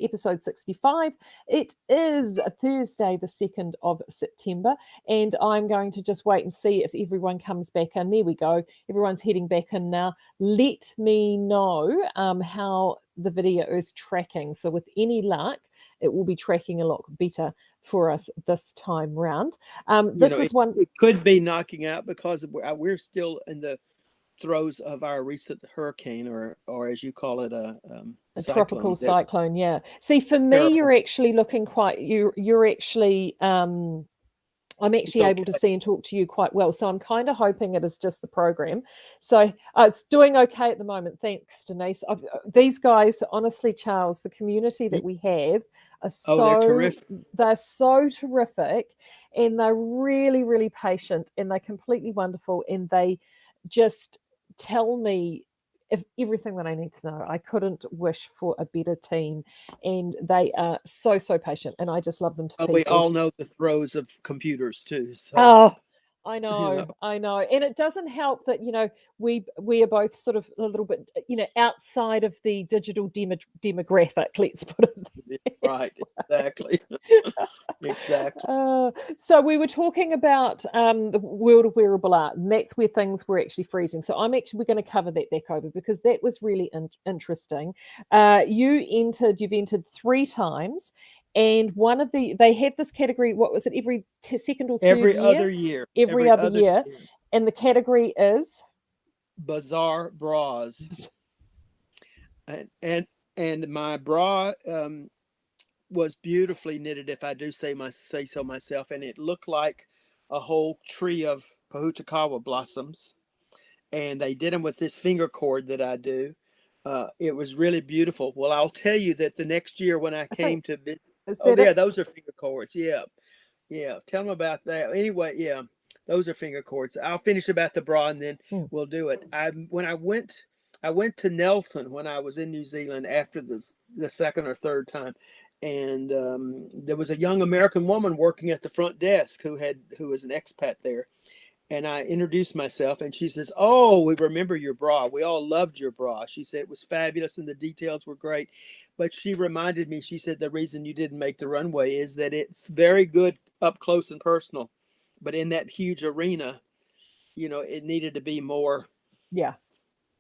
episode 65. It is Thursday, the 2nd of September, and I'm going to just wait and see if everyone comes back in. There we go. Everyone's heading back in now. Let me know how the video is tracking. So with any luck, it will be tracking a lot better for us this time round. It could be knocking out because we're still in the throes of our recent hurricane, or as you call it, a tropical cyclone. Yeah. See, for me, terrible. You're actually looking quite. You're actually. I'm actually able to see and talk to you quite well. So I'm kind of hoping it is just the program. So it's doing okay at the moment. Thanks, Denise. These guys, honestly, Charles, the community that we have are they're so terrific, and they're really, really patient, and they're completely wonderful, and they just tell me everything that I need to know. I couldn't wish for a better team, and they are so patient, and I just love them to pieces. We all know the throes of computers too. So. Oh, I know, and it doesn't help that we are both sort of a little bit outside of the digital demographic. Let's put it there. Right, exactly. Exactly. So we were talking about the world of wearable art, and that's where things were actually freezing. So we're going to cover that back over because that was really interesting. You've entered 3 times. And they have this category, what was it, every second or third year? Other year. Every other year. And the category is? Bizarre bras. And my bra was beautifully knitted, if I do say so myself, and it looked like a whole tree of Pohutukawa blossoms. And they did them with this finger cord that I do. It was really beautiful. Well, I'll tell you that the next year when I came to visit, those are finger cords. Yeah. Tell them about that. Anyway, yeah, those are finger cords. I'll finish about the bra and then we'll do it. I went to Nelson when I was in New Zealand after the second or third time, and there was a young American woman working at the front desk who was an expat there. And I introduced myself, and she says, "Oh, we remember your bra. We all loved your bra." She said it was fabulous and the details were great. But she reminded me, she said, the reason you didn't make the runway is that it's very good up close and personal. But in that huge arena, it needed to be more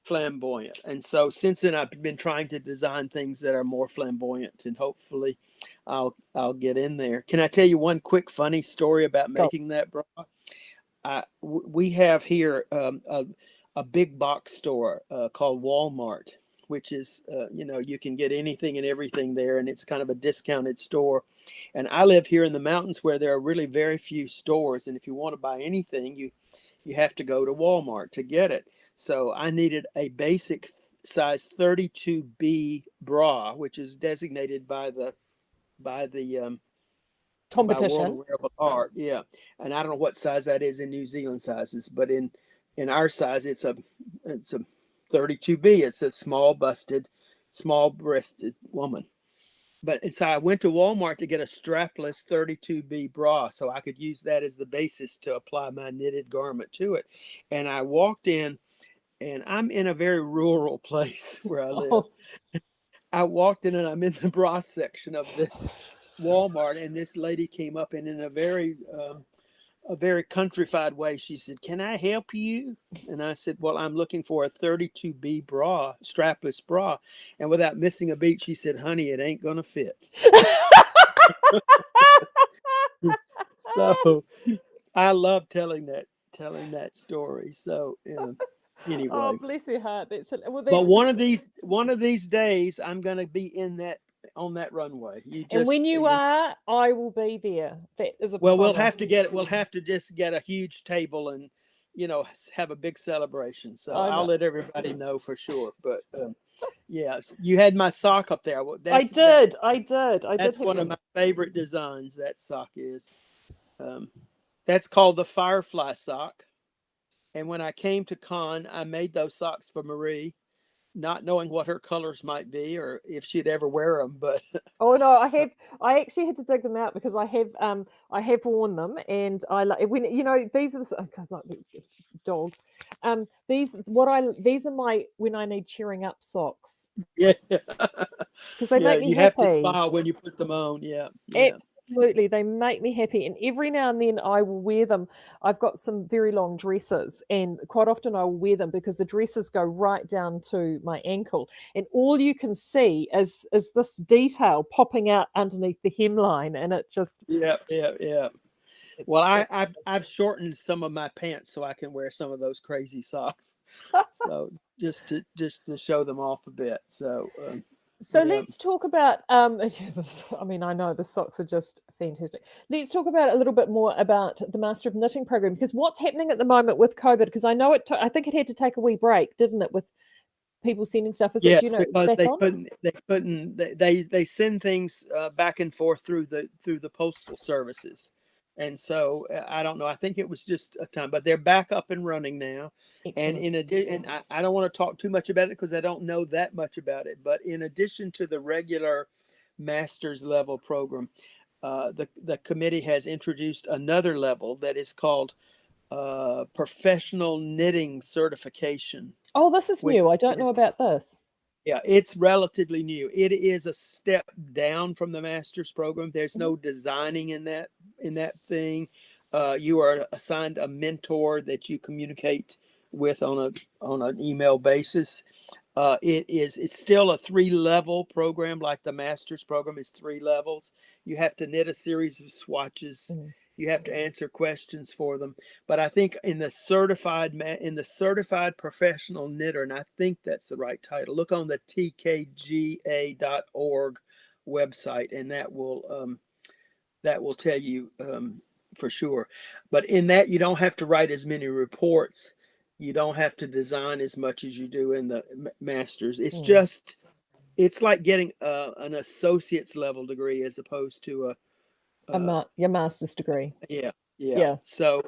flamboyant. And so since then, I've been trying to design things that are more flamboyant, and hopefully I'll get in there. Can I tell you one quick funny story about making that bra? We have here a big box store called Walmart, which is, you can get anything and everything there, and it's kind of a discounted store. And I live here in the mountains where there are really very few stores, and if you want to buy anything, you have to go to Walmart to get it. So I needed a basic size 32B bra, which is designated by the competition. World of Wearable Art, yeah. And I don't know what size that is in New Zealand sizes, but in our size, it's a 32B. It's a small busted, small breasted woman. So I went to Walmart to get a strapless 32B bra so I could use that as the basis to apply my knitted garment to it. And I walked in, and I'm in a very rural place where I live. I walked in, and I'm in the bra section of this Walmart, and this lady came up, and in a very countrified way, she said, "Can I help you?" And I said, "Well, I'm looking for a 32B bra, strapless bra." And without missing a beat, she said, "Honey, it ain't gonna fit." So I love telling that story. So anyway, oh, bless your heart. But one of these days, I'm gonna be on that runway. And when you are, I will be there. That is a well. We'll have to just get a huge table and have a big celebration. So I'll let everybody know for sure. But yeah, you had my sock up there. I did. That's one of my favorite designs. That sock is. That's called the Firefly Sock. And when I came to Con, I made those socks for Marie, not knowing what her colors might be or if she'd ever wear them. But oh no, I actually had to dig them out because I have worn them, and I like when these are dogs. These are my when I need cheering up socks. Yeah, because they Yeah, make me you have to happy. smile when you put them on. Yeah, yeah. Absolutely, they make me happy, and every now and then I will wear them. I've got some very long dresses, and quite often I will wear them because the dresses go right down to my ankle, and all you can see is this detail popping out underneath the hemline, and it just Yeah, yeah, yeah. Well, it's I've shortened some of my pants so I can wear some of those crazy socks. So just to show them off a bit. So So yeah, let's talk about I mean, I know the socks are just fantastic. Let's talk about a little bit more about the Master of Knitting program, because what's happening at the moment with COVID, because I know I think it had to take a wee break, didn't it, with people sending stuff. Is it, do you yes, know, it's because back on? they send things back and forth through the postal services, and so I don't know. I think it was just a time, but they're back up and running now. And Excellent. in addition, and I don't want to talk too much about it because I don't know that much about it. But in addition to the regular master's level program, the committee has introduced another level that is called professional knitting certification, Oh, this is which new. I don't know is, about this. yeah, it's relatively new. It is a step down from the master's program. There's Mhm. no designing in that thing. You are assigned a mentor that you communicate with on an email basis. It's still a 3-level program, like the master's program is 3 levels. You have to knit a series of swatches. Mm. You have to answer questions for them. But I think in the certified professional knitter, and I think that's the right title. Look on the tkga.org website, and that will tell you for sure. But in that, you don't have to write as many reports. You don't have to design as much as you do in the masters. Mm. It's like getting an associate's level degree as opposed to a Your master's degree. yeah, yeah. Yeah. So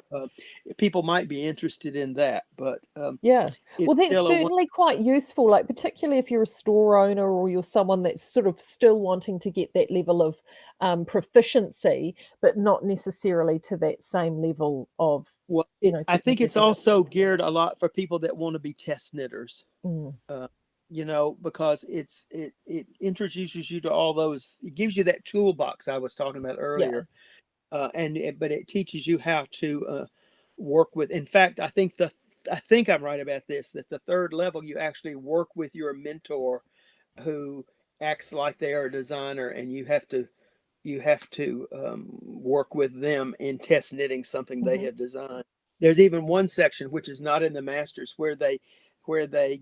people might be interested in that, but Yeah. it's Well, that's still a one. certainly quite useful, like particularly if you're a store owner or you're someone that's sort of still wanting to get that level of proficiency, but not necessarily to that same level of, Well, I think technical it's depth. also geared a lot for people that want to be test knitters. Mm. Uh, because it introduces you to all those. It gives you that toolbox I was talking about Yeah. earlier, but it teaches you how to work with. In fact, I think I'm right about this. That the third level, you actually work with your mentor, who acts like they are a designer, and you have to work with them in test knitting something they Hmm. have designed. There's even one section which is not in the masters where they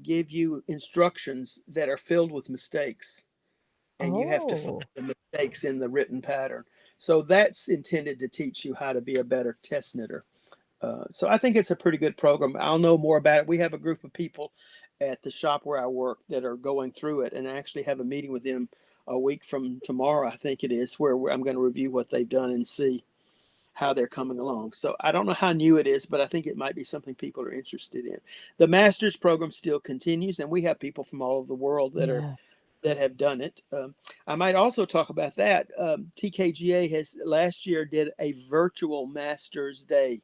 give you instructions that are filled with mistakes, and you have to find Oh, the mistakes in the written pattern. So that's intended to teach you how to be a better test knitter. So I think it's a pretty good program. I'll know more about it. We have a group of people at the shop where I work that are going through it, and I actually have a meeting with them a week from tomorrow, I think it is, where I'm going to review what they've done and see how they're coming along. So I don't know how new it is, but I think it might be something people are interested in. The master's program still continues, and we have people from all over the world yeah. that have done it. I might also talk about that. TKGA has last year did a virtual Masters Day,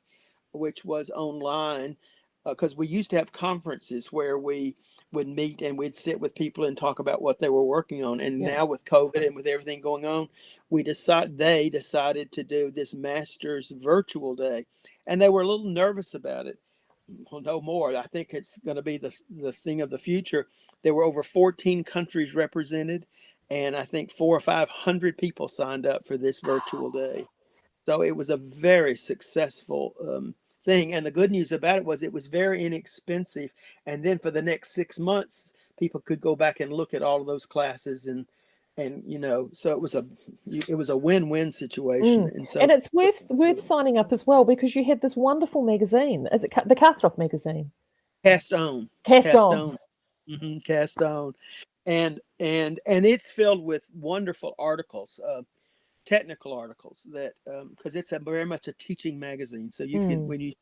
which was online, because we used to have conferences where we would meet and we'd sit with people and talk about what they were working on. And Yeah. now with COVID and with everything going on, they decided to do this Masters virtual day, and they were a little nervous about it. Well, no more. I think it's going to be the thing of the future. There were over 14 countries represented, and I think 400 or 500 people signed up for this virtual day. So it was a very successful thing. And the good news about it was very inexpensive. And then for the next 6 months, people could go back and look at all of those classes and so it was a win-win situation. Mm. And so And it's worth signing up as well, because you had this wonderful magazine. Is it the Cast Off magazine? cast on, Cast cast On. on, cast on, and it's filled with wonderful articles. Technical articles that because it's a very much a teaching magazine, so you can Mm. when you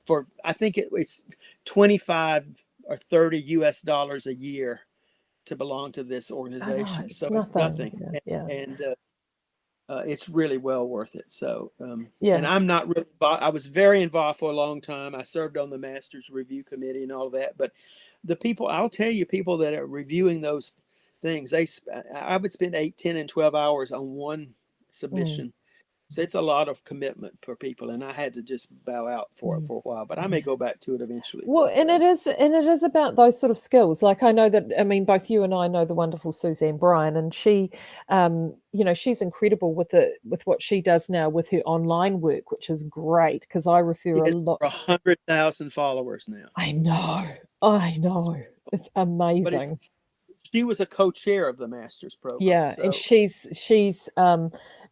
for I think it's 25 or 30 US dollars a year to belong to this I know, organization, so it's it's nothing. nothing. Yeah, yeah, And it's really well worth it. So and yeah. I'm not really involved. I was very involved for a long time. I served on the Masters Review Committee and all that, but the people, I'll tell you, people that are reviewing those things. I would spend 8, 10, and 12 hours on one submission. So it's a lot of commitment for people, and I had to just bow out for it for a while. But I may go back to it eventually. Well, and it is about those sort of skills. Like I know that, I mean, both you and I know the wonderful Suzanne Bryan, and she, she's incredible with what she does now with her online work, which is great because I refer a lot. 100,000 followers now. I know, it's amazing. But she was a co-chair of the master's program. Yeah, so. And she's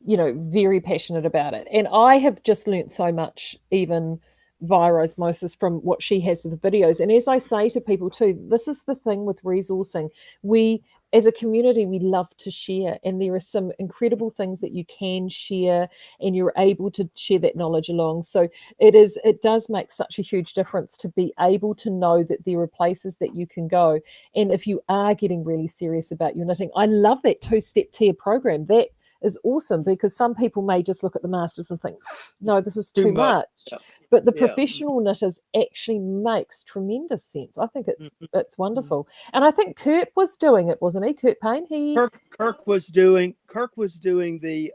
very passionate about it. And I have just learnt so much, even via osmosis, from what she has with the videos. And as I say to people too, this is the thing with resourcing. We, as a community, we love to share, and there are some incredible things that you can share, and you're able to share that knowledge along. So it does make such a huge difference to be able to know that there are places that you can go. And if you are getting really serious about your knitting, I love that 2-step tier program. That is awesome, because some people may just look at the masters and think, no, this is too much. Yeah. But the professional knitters actually makes tremendous sense. I think it's wonderful. And I think Kurt was doing it, wasn't he? Kurt Payne. Kirk was doing the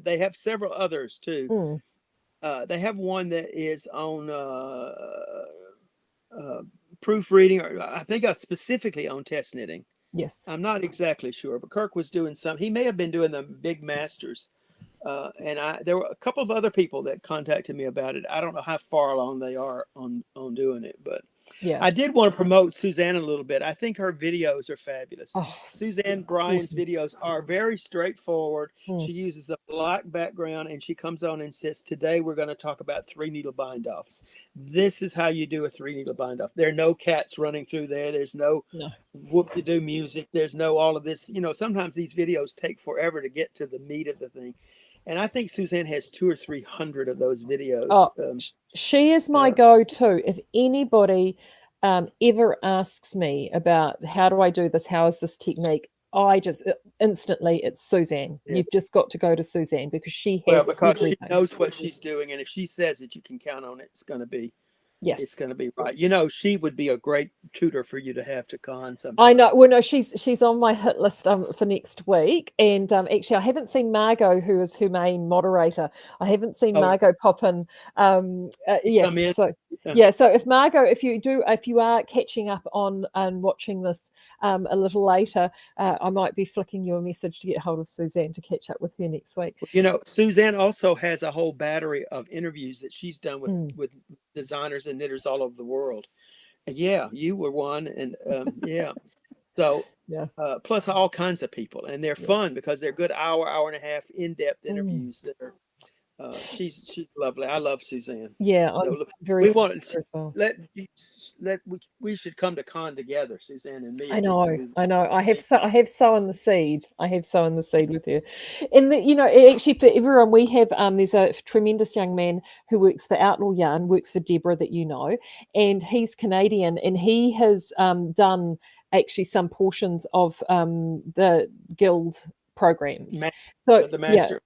they have several others too. They have one that is on proofreading, or I think specifically on test knitting. Yes. I'm not exactly sure, but Kirk was doing some. He may have been doing the big masters. And there were a couple of other people that contacted me about it. I don't know how far along they are on doing it, but yeah, I did want to promote Suzanne a little bit. I think her videos are fabulous. Suzanne Bryan's videos are very straightforward. She uses a black background, and she comes on and says, today we're going to talk about 3-needle bind-offs. This is how you do a 3-needle bind-off. There are no cats running through there. There's no whoop-de-doo music. There's no all of this. Sometimes these videos take forever to get to the meat of the thing. And I think Suzanne has 200 or 300 of those videos. She is my go-to. If anybody ever asks me about how do I do this, how is this technique, I just instantly, it's Suzanne. Yeah. You've just got to go to Suzanne, because she has because she knows what she's doing, and if she says it, you can count on it. It's going to be. Yes, it's going to be right. She would be a great tutor for you to have to con sometime. I know. Well, no, she's on my hit list for next week. And actually, I haven't seen Margot, who is her main moderator. I haven't seen Margot pop in. Yes. So So if Margot, if you are catching up on and watching this a little later, I might be flicking you a message to get hold of Suzanne to catch up with her next week. Suzanne also has a whole battery of interviews that she's done with designers and knitters all over the world. And you were one, and so plus all kinds of people, and they're fun because they're good hour and a half in-depth interviews that are she's lovely. I love Suzanne. Yeah, so very. We should come to con together, Suzanne and me. I know. I have sown the seed. With you, and actually for everyone, we have there's a tremendous young man who works for Outlaw Yarn, works for Deborah, that and he's Canadian, and he has done actually some portions of the guild programs. The master.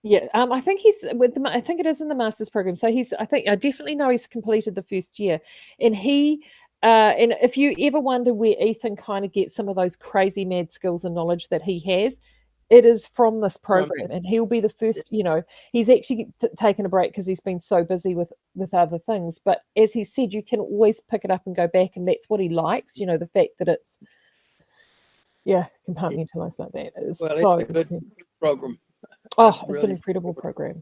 Yeah, I think he's with them. I think it is in the master's program. So I definitely know he's completed the first year, and and if you ever wonder where Ethan kind of gets some of those crazy mad skills and knowledge that he has, it is from this program, and he'll be the first. He's actually taken a break because he's been so busy with other things. But as he said, you can always pick it up and go back, and that's what he likes. The fact that it's compartmentalized like that is it's a good program. It's an incredible program.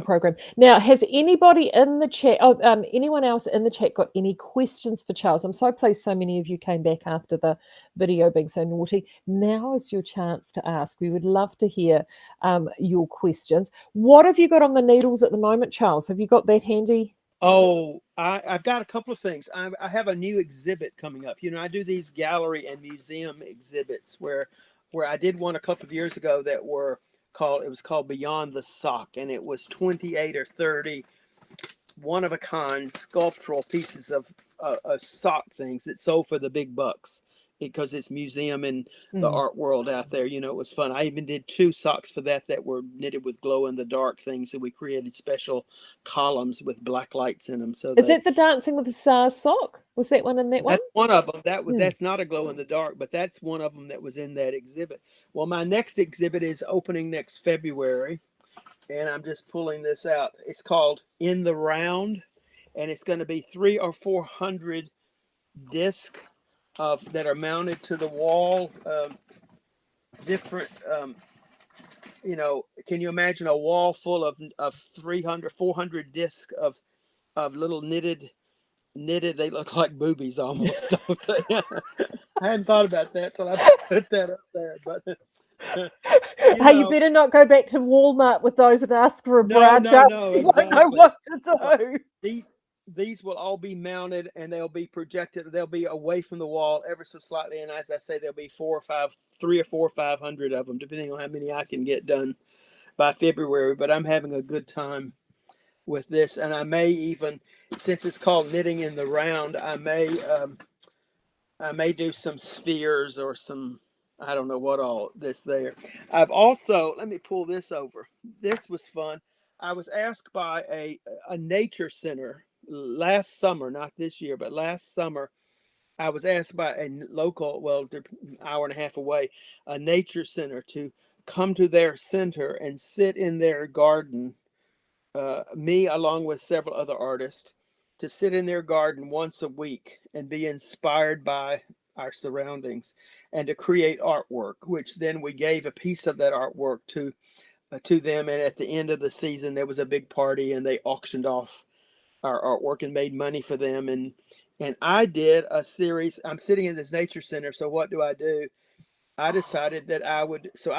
Program. Now, has anybody in the chat, anyone else in the chat got any questions for Charles? I'm so pleased so many of you came back after the video being so naughty. Now is your chance to ask. We would love to hear your questions. What have you got on the needles at the moment, Charles? Have you got that handy? I've got a couple of things. I have a new exhibit coming up. I do these gallery and museum exhibits where I did one a couple of years ago that was called Beyond the Sock, and it was 28 or 30 one-of-a-kind sculptural pieces of sock things that sold for the big bucks. because it's museum and the art world out there. You know, it was fun. I even did 2 socks for that were knitted with glow in the dark things. And we created special columns with black lights in them. So is it the Dancing with the Stars sock? Was that one in that one? That's one of them. That's not a glow in the dark, but that's one of them that was in that exhibit. Well, my next exhibit is opening next February, and I'm just pulling this out. It's called In the Round, and it's going to be 300 or 400 discs that are mounted to the wall. Different, you know, can you imagine a wall full of 300, 400 discs of little knitted, they look like boobies almost, don't they? I hadn't thought about that till I put that up there, but you better not go back to Walmart with those and ask for a brow chart. You won't know what to do. These will all be mounted and they'll be projected. They'll be away from the wall ever so slightly, and as I say, there'll be 300 or 400 or 500 of them, depending on how many I can get done by February. But I'm having a good time with this, and I may even, since it's called Knitting in the Round, I may do some spheres or some, I don't know what all this there. I've also, let me pull this over. This was fun. I was asked by a nature center last summer, not this year, but last summer. I was asked by a local, well, an hour and a half away, a nature center to come to their center and sit in their garden. Me, along with several other artists, to sit in their garden once a week and be inspired by our surroundings and to create artwork, which then we gave a piece of that artwork to them. And at the end of the season, there was a big party and they auctioned off our artwork and made money for them. And I did a series. I'm sitting in this nature center. So what do? I decided that I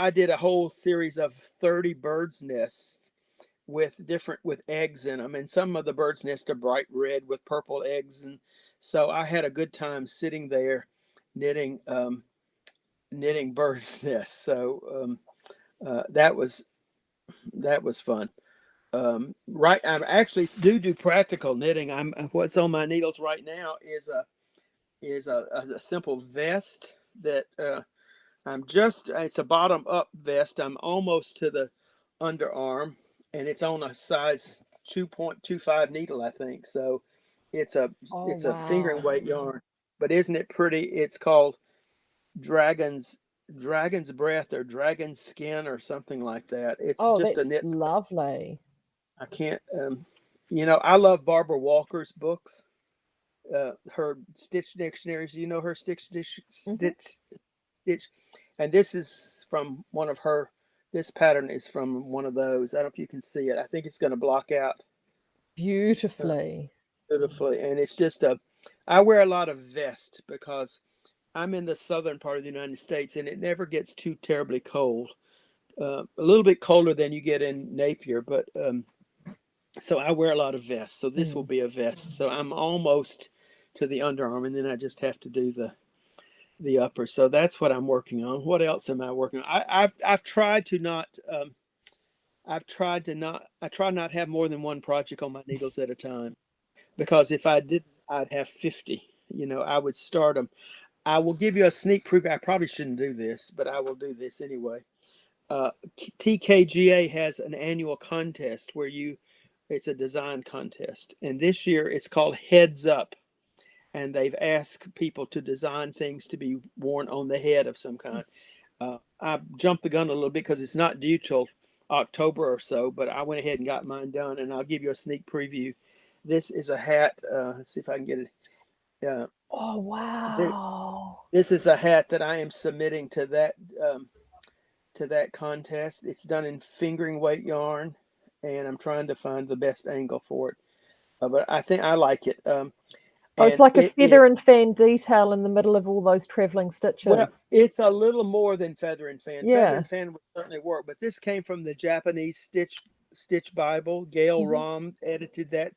did a whole series of 30 birds' nests with eggs in them, and some of the birds' nests are bright red with purple eggs, and so I had a good time sitting there knitting birds' nests. So that was fun. Right, I actually do practical knitting. What's on my needles right now is a simple vest that it's a bottom up vest. I'm almost to the underarm, and it's on a size 2.25 needle, I think. So it's a fingering weight yarn, but isn't it pretty? It's called Dragon's Breath or Dragon's Skin or something like that. It's just that's a knit. Lovely. I can't, I love Barbara Walker's books. Her Stitch dictionaries. You know her Stitch, and this is from one of her. This pattern is from one of those. I don't know if you can see it. I think it's going to block out beautifully. And it's just I wear a lot of vest because I'm in the southern part of the United States, and it never gets too terribly cold. A little bit colder than you get in Napier, but so I wear a lot of vests. So this will be a vest. So I'm almost to the underarm, and then I just have to do the upper. So that's what I'm working on. What else am I working on? I've tried to not I try not have more than one project on my needles at a time, because if I did, I'd have 50. I would start them. I will give you a sneak preview. I probably shouldn't do this, but I will do this anyway. TKGA has an annual contest where it's a design contest, and this year it's called Heads Up. And they've asked people to design things to be worn on the head of some kind. I jumped the gun a little bit because it's not due till October or so, but I went ahead and got mine done, and I'll give you a sneak preview. This is a hat. Let's see if I can get it. Oh, wow. This is a hat that I am submitting to that contest. It's done in fingering weight yarn, and I'm trying to find the best angle for it. But I think I like it. It's like a feather and fan detail in the middle of all those traveling stitches. Well, it's a little more than feather and fan. Yeah. Feather and fan would certainly work, but this came from the Japanese Stitch Bible. Gail Rom edited that.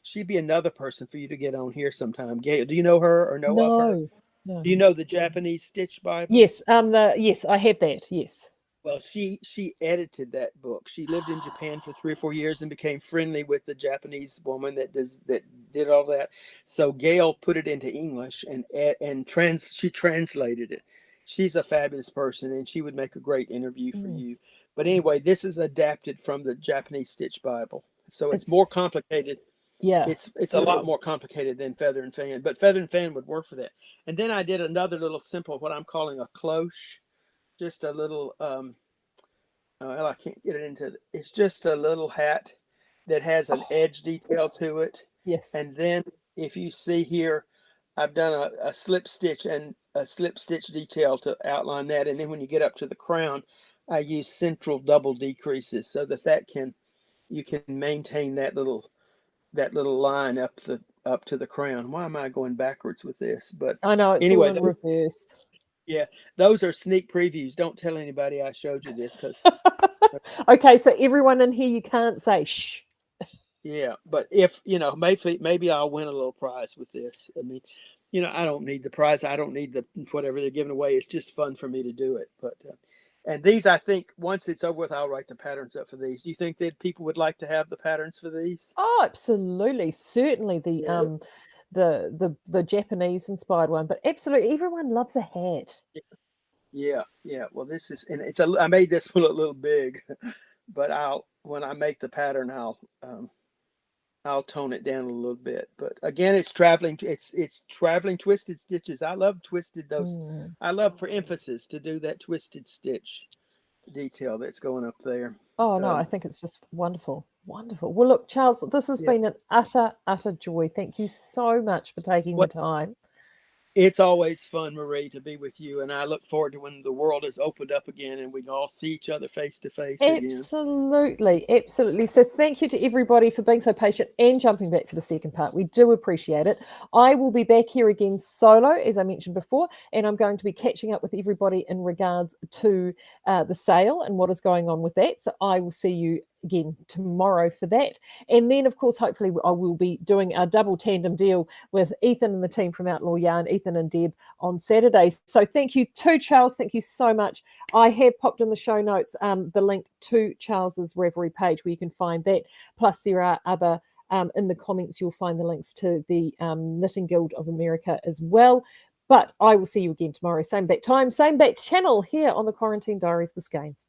She'd be another person for you to get on here sometime. Gail, do you know her or know of her? No. Do you know the Japanese Stitch Bible? Yes. Yes, I have that. Yes. Well, she edited that book. She lived in Japan for 3 or 4 years and became friendly with the Japanese woman that did all that. So Gail put it into English and she translated it. She's a fabulous person, and she would make a great interview for Mm. you. But anyway, this is adapted from the Japanese Stitch Bible, so it's more It's complicated. yeah. It's a lot more complicated than Feather and Fan, but Feather and Fan would work for that. And then I did another little simple, what I'm calling a cloche, just a little well, I can't get it into it's just a little hat that has an Oh, edge detail to it. yes. And then if you see here, I've done a slip stitch and a slip stitch detail to outline that. And then when you get up to the crown, I use central double decreases so that you can maintain that little line up to the crown. Why am I going backwards with this? But I know it's all anyway, in reverse. yeah, those are sneak previews. Don't tell anybody I showed you this because Okay, so everyone in here, you can't say shh. yeah, but if maybe I'll win a little prize with this. I mean, I don't need the prize. I don't need the whatever they're giving away. It's just fun for me to do it. But and these, I think, once it's over with, I'll write the patterns up for these. Do you think that people would like to have the patterns for these? Oh, absolutely. Certainly Yeah. the Japanese inspired one, but absolutely everyone loves a hat. Yeah. Well, this is, and I made this one a little big, but when I make the pattern, I'll tone it down a little bit. But again, it's traveling twisted stitches. I love twisted those. Mm. I love for emphasis to do that twisted stitch detail that's going up there. Oh no, I think it's just wonderful. Wonderful. Well, look, Charles, this has Yeah. been an utter joy. Thank you so much for taking the What time. It's always fun, Marie, to be with you, and I look forward to when the world is opened up again and we can all see each other face to face again. Absolutely, absolutely. So thank you to everybody for being so patient and jumping back for the second part. We do appreciate it. I will be back here again solo, as I mentioned before, and I'm going to be catching up with everybody in regards to the sale and what is going on with that. So I will see you again tomorrow for that. And then, of course, hopefully I will be doing a double tandem deal with Ethan and the team from Outlaw Yarn, Ethan and Deb, on Saturday. So thank you to Charles. Thank you so much. I have popped in the show notes the link to Charles's Reverie page where you can find that. Plus, there are other in the comments, you'll find the links to the Knitting Guild of America as well. But I will see you again tomorrow, same bat time, same bat channel here on the Quarantine Diaries with Skeinz.